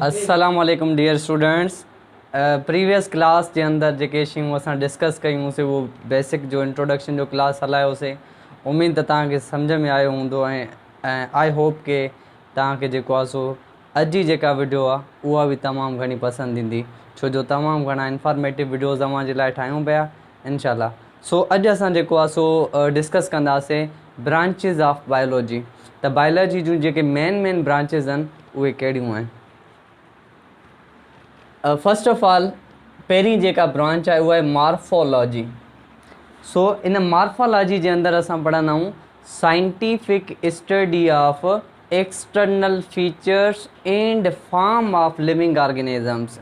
अस्सलाम वालेकुम dear students. Previous class के अंदर जेके शयूं असां डिस्कस कयूंसीं वो बेसिक जो इंट्रोडक्शन जो क्लास हलायोसीं। उम्मीद तव्हांखे सम्झ में आयो हूंदो ऐं आई होप के तव्हांखे जेको आहे सो अॼु जी जेका वीडियो आहे उहा बि तमामु घणी पसंदि ईंदी, छो जो तमामु घणा इंफॉर्मेटिव वीडियोज़ तव्हांजे लाइ ठाहियूं पिया इंशाल्लाह। सो अॼु असां जेको आहे सो डिस्कस कंदासीं ब्रांचिज़ ऑफ बायोलॉजी। त बायोलॉजी जूं जेके मेन ब्रांचिज़ आहिनि उहे कहिड़ियूं आहिनि। फर्स्ट ऑफ ऑल पहिरीं जेका ब्रांच आहे उहा आहे मॉर्फोलॉजी। सो इन मॉर्फोलॉजी जे अंदरि असां पढ़ंदा आहियूं scientific study of external features and form of living organisms.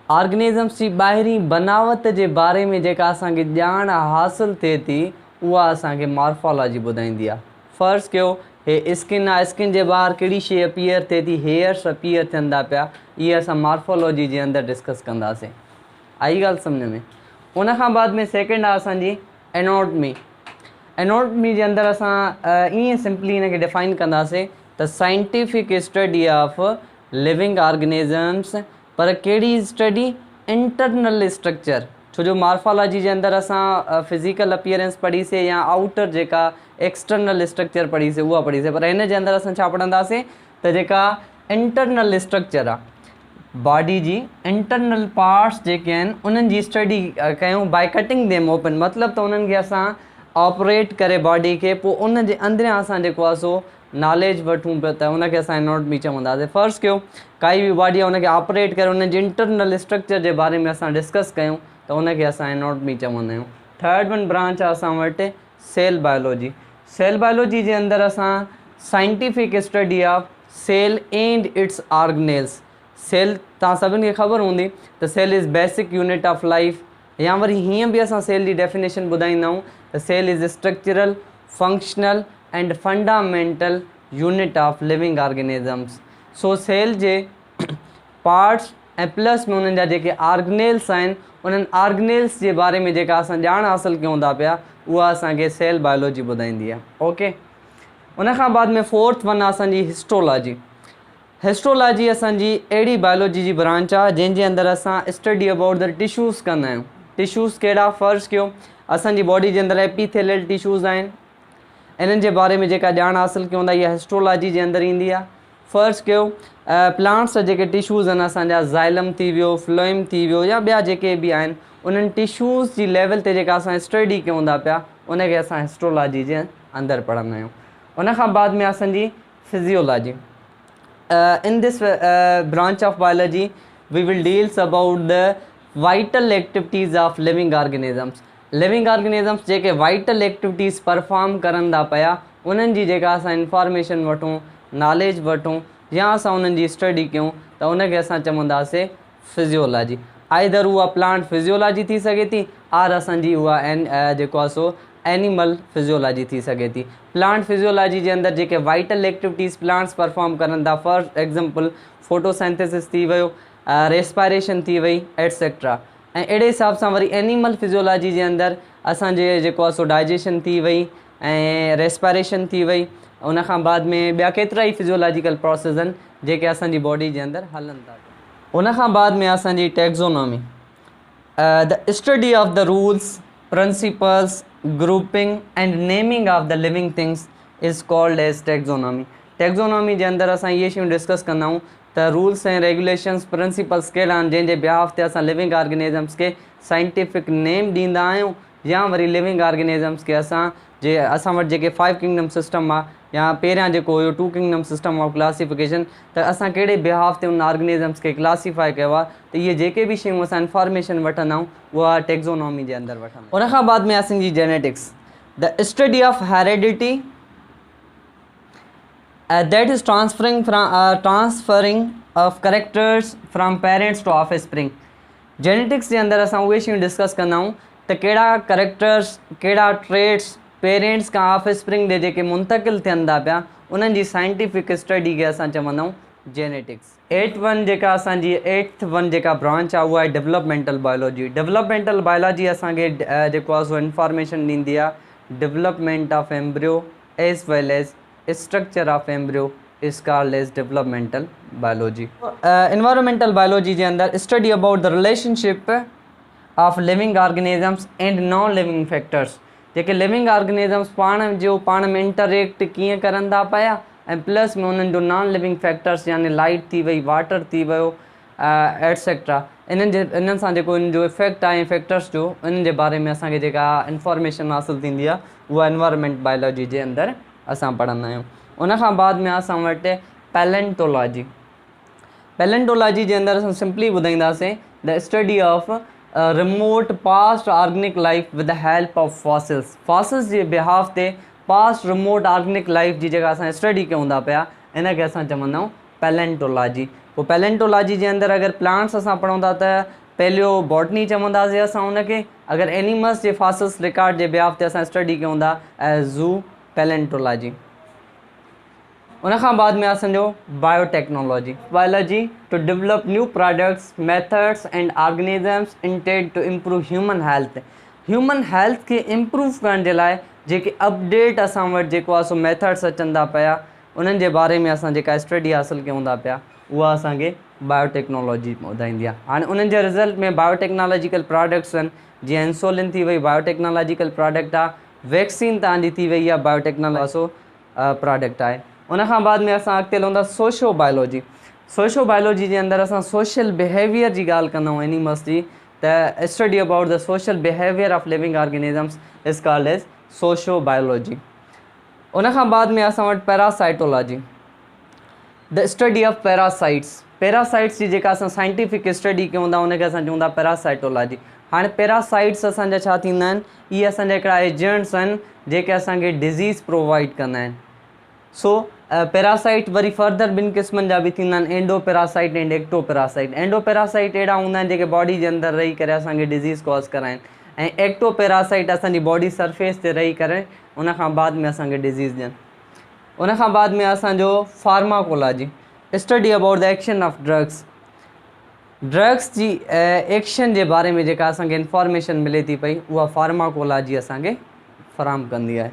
Organisms जी ॿाहिरीं बनावट जे बारे में जेका असांखे ॼाण हासिलु थिए थी उहा असांखे मॉर्फोलॉजी ॿुधाईंदी आहे। फ़र्ज़ु कयो हे स्किन आहे, स्किन जे ॿाहिरि कहिड़ी शइ अपीयर थिए थी, हेयर्स अपीयर थियनि था पिया, इहे असां मॉर्फोलॉजी जे अंदरि डिस्कस कंदासीं। आई ॻाल्हि सम्झ में। उन खां बाद में सेकेंड आहे असांजी एनाटमी। एनाटमी जे अंदरि असां ईअं सिंपली हिन खे डिफाइन कंदासीं त scientific study of living organisms, पर कहिड़ी स्टडी? Internal structure. छो जो मॉर्फोलॉजी जे अंदरि असां फिज़िकल अपीयरेंस पढ़ीसीं या आउटर जेका एक्सटर्नल स्ट्रक्चर पढ़ीसीं उहा पढ़ीसीं, पर हिन जे अंदरि असां छा पढ़ंदासीं त जेका इंटरनल स्ट्रक्चर आहे बॉडी जी, इंटरनल पार्ट्स जेके आहिनि उन्हनि जी स्टडी कयूं बाय कटिंग देम ओपन। मतिलबु त उन्हनि खे असां ऑपरेट करे बॉडी खे, पोइ उन जे अंदरियां असां जेको आहे सो नॉलेज वठूं पिया, त उनखे असां एनाटमी चवंदासीं। फ़र्ज़ु कयो काई बि बॉडी आहे उनखे ऑपरेट करे उन जे इंटरनल स्ट्रक्चर जे बारे में असां डिस्कस कयूं त उनखे असां एनाटमी चवंदा आहियूं। थर्ड वन ब्रांच आहे असां वटि सेल बायोलॉजी। सेल बायोलॉजी जे अंदरि असां scientific study of cell and its organelles. Cell तव्हां सभिनी खे ख़बर हूंदी त cell is basic unit of life, या वरी हीअं बि असां सेल जी डेफिनेशन ॿुधाईंदा आहियूं त cell is structural, functional and fundamental unit of living organisms. So cell जे पार्ट्स ऐं प्लस में उन्हनि जा जेके ऑर्गेनेल्स आहिनि उन्हनि ऑर्गेनेल्स जे बारे में जेका असां ॼाण हासिलु कयूं था पिया उहा असांखे सेल बायोलॉजी ॿुधाईंदी आहे। ओके, उन खां बाद में फोर्थ वन आहे असांजी हिस्टोलॉजी। हिस्टोलॉजी असांजी अहिड़ी बायोलॉजी जी ब्रांच आहे जंहिंजे अंदरि असां स्टडी अबाउट द टिश्यूज़ कंदा आहियूं। टिश्यूज़ कहिड़ा? फ़र्ज़ु कयो असांजी बॉडी जे अंदरि एपीथेलियल टिश्यूज़ आहिनि, इन्हनि जे बारे में जेका ॼाण हासिलु कयूं था इहा हिस्टोलॉजी जे अंदरि ईंदी आहे। फ़र्ज़ु कयो प्लांट्स जा जेके टिश्यूज़ आहिनि असांजा ज़ाइलम थी वियो, फ्लोएम थी वियो, या ॿिया जेके बि आहिनि उन्हनि टिश्यूज़ जी लेवल ते जेका असां स्टडी कयूं था पिया उनखे असां हिस्टोलॉजी जे अंदरि पढ़ंदा आहियूं। उन खां बाद में असांजी physiology. In this branch of biology we will deals about the vital activities of living organisms. Living organisms जेके वाइटल एक्टिविटीज़ परफॉर्म करनि था पिया उन्हनि जी जेका असां इंफॉर्मेशन वठूं, नॉलेज वठूं, या असां उन्हनि जी स्टडी कयूं त उनखे असां चवंदासीं फिज़ियोलॉजी। आइदर उहा प्लांट फिज़ियोलॉजी थी सघे थी और असांजी उहा जेको आहे सो एनिमल फिज़ियोलॉजी थी सघे थी। प्लांट फिज़ियोलॉजी जे अंदरि जेके वाइटल एक्टिविटीज़ प्लांट्स परफॉर्म करनि था, फॉर एग्ज़ाम्पल फोटोसिंथेसिस थी वियो, रेस्पायरेशन थी वई, एटसेट्रा। ऐं अहिड़े हिसाब सां वरी एनिमल फिज़ियोलॉजी जे अंदरि असांजे जेको आहे सो डाइजेशन थी वई ऐं रेस्पायरेशन थी वई। उन खां बाद में ॿिया केतिरा ई फिज़ियोलॉजिकल प्रोसेस आहिनि जेके असांजी बॉडी जे अंदरि हलनि था। उन खां बाद में असांजी taxonomy, the study of the rules, principles, grouping and naming of the living things is called as taxonomy. Taxonomy जे अंदरि असां इहे शयूं डिस्कस कंदा आहियूं त रूल्स ऐं रेगुलेशन्स, प्रिंसिपल्स कहिड़ा आहिनि जंहिंजे बिहाफ ते असां लिविंग ऑर्गेनिज़म्स खे साइंटिफिक नेम ॾींदा आहियूं, या वरी लिविंग ऑर्गेनिज़म्स खे असां वटि जेके 5 किंगडम सिस्टम आहे या पहिरियां जेको हुयो 2 किंगडम सिस्टम ऑफ क्लासिफिकेशन, त असां कहिड़े बिहाफ ते उन ऑर्गेनिज़म्स खे क्लासीफाई कयो आहे, त इहे जेके बि शयूं असां इंफॉर्मेशन वठंदा आहियूं उहा टैक्सोनॉमी जे अंदरि वठंदा आहियूं। उन खां बाद में असांजी genetics, the study of heredity that is transferring of characters from parents to offspring। Genetics जे अंदरि असां उहे शयूं डिस्कस कंदा आहियूं त कहिड़ा करेक्टर्स, कहिड़ा ट्रेड्स पेरेंट्स खां ऑफस्प्रिंग ॾे जेके मुंतकिल थियनि था पिया उन्हनि जी साइंटिफिक स्टडी खे असां चवंदा आहियूं जेनेटिक्स। एट्थ वन जेका ब्रांच आहे उहा आहे डेवलपमेंटल बायोलॉजी। डेवलपमेंटल बायोलॉजी असांखे जेको आहे सो इंफॉर्मेशन ॾींदी आहे development of embryo as well as structure of embryo is called as developmental biology. Environmental biology जे अंदर study about the relationship of living organisms and non-living factors. जेके living organisms पाण में interact कीअं करनि था पिया ऐं प्लस में उन्हनि जो नॉन लिविंग फैक्टर्स यानी लाइट थी वई, वाटर थी वियो एटसेट्रा, इन्हनि सां जेको इन जो इफेक्ट आहे फैक्टर्स जो, इन जे बारे में असांखे जेका इंफॉर्मेशन हासिलु थींदी आहे उहा एनवायरमेंट बायोलॉजी जे अंदरि असां पढ़ंदा आहियूं। उन खां बाद में असां वटि पैलेंटोलॉजी। पैलेंटोलॉजी जे अंदरि असां सिंपली ॿुधाईंदासीं the study of remote past organic life with the help of fossils. Fossils J behalf ते पास्ट रिमोट ऑर्गेनिक लाइफ जी जेका असां स्टडी कयूं था पिया इनखे असां चवंदा आहियूं पैलेंटोलॉजी। पोइ पैलेंटोलॉजी जे अंदरि अगरि प्लांट्स असां पढ़ूं था त पैलियो बॉटनी चवंदासीं असां उनखे, अगरि एनिमल्स जे फॉसिल्स रिकॉर्ड जे बिहाफ ते असां स्टडी कयूं था एज ज़ू पैलेंटोलॉजी। उन खां बाद में असांजो biotechnology. Biology to develop new products methods and organisms intended to improve human health. Human health खे इम्प्रूव करण जे लाइ जेके अपडेट असां वटि जेको आहे सो मेथड्स अचनि था पिया उन्हनि जे बारे में असां जेका स्टडी हासिलु कयूं था पिया उहा असांखे बायोटेक्नोलॉजी ॿुधाईंदी आहे। हाणे उन्हनि जे रिज़ल्ट में बायोटेक्नोलॉजिकल प्रोडक्ट्स आहिनि, जीअं इंसोलिन थी वई बायोटेक्नोलॉजिकल प्रोडक्ट आहे, वैक्सीन तव्हांजी थी वई आहे बायोटेक्नोलॉजी प्रोडक्ट आहे। उन खां बाद में असां अॻिते हलूं था सोशो बायोलॉजी। सोशो बायोलॉजी जे अंदरि असां सोशल बिहेवियर जी ॻाल्हि कंदा आहियूं एनिमल्स जी, the study about the social behaviour of living organisms is called as socio biology. उन खां बाद में असां वटि parasitology, the study of parasites. Parasites जी जेका असां साइंटिफिक स्टडी कयूं था उनखे असां चऊं था पैरासाइटोलॉजी। हाणे पैरासाइट्स असांजा छा थींदा आहिनि, इहे असांजा हिकिड़ा एजेंट्स आहिनि जेके असांखे डिज़ीज़ प्रोवाइड कंदा आहिनि। सो पैरासाइट वरी फर्दर ॿिनि क़िस्मनि जा बि थींदा आहिनि, एंडोपैरासाइट एंड एक्टोपैरासाइट। एंडोपैरासाइट अहिड़ा हूंदा आहिनि जेके बॉडी जे अंदरि रही करे असांखे डिज़ीज़ कॉज़ कराइनि, ऐं एक्टोपैरासाइट असांजी बॉडी सरफेस ते रही करे उन खां बाद में असांखे डिज़ीज़ ॾियनि। उन खां बाद में असांजो pharmacology, study about the action of drugs. Drugs जी एक्शन जे बारे में जेका असांखे इंफॉर्मेशन मिले थी पई उहा फार्माकोलॉजी असांखे फ़राहम कंदी आहे।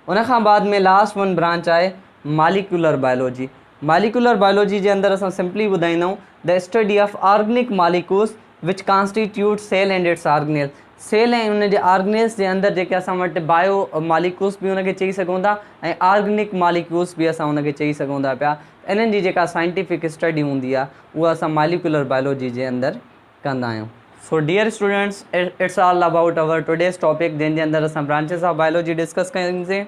उन खां बाद में लास्ट वन ब्रांच आहे मॉलिक्यूलर बायोलॉजी। मॉलिक्यूलर बायोलॉजी जे अंदरि असां सिंपली ॿुधाईंदा आहियूं the study of organic molecules which constitute cell and its organelles. Cell ऐं उन जे ऑर्गेनेल्स जे अंदरि जेके असां वटि बायो मॉलिक्यूल्स बि उनखे चई सघूं था ऐं ऑर्गेनिक मॉलिक्यूल्स बि असां उनखे चई सघूं था पिया। इन्हनि जी जेका साइंटिफिक स्टडी हूंदी आहे उहा असां मॉलिक्यूलर बायोलॉजी जे अंदरि कंदा आहियूं। So dear students, it's all about our today's topic जंहिंजे अंदरि असां ब्रांचिस ऑफ बायोलॉजी डिस्कस कयोसीं।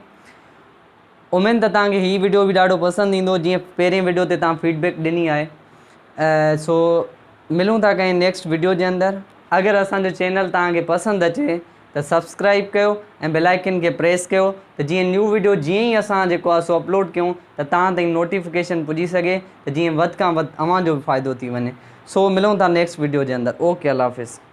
उमेद त तव्हांखे हीअ वीडियो बि ॾाढो पसंदि ईंदो जीअं पहिरें वीडियो ते तव्हां फीडबैक ॾिनी आहे। सो मिलूं था कंहिं नेक्स्ट वीडियो जे अंदरि। अगरि असांजो चैनल तव्हांखे पसंदि अचे त सब्सक्राइब कयो ऐं बेल आइकन खे प्रेस कयो त जीअं न्यू वीडियो जीअं ई असां जेको आहे सो अपलोड कयूं त तव्हां ताईं नोटिफिकेशन पुॼी सघे त जीअं वधि खां वधि अव्हांजो बि फ़ाइदो थी वञे। सो मिलूं था नेक्स्ट वीडियो जे अंदरि। ओके, अल्लाह हाफ़िज़।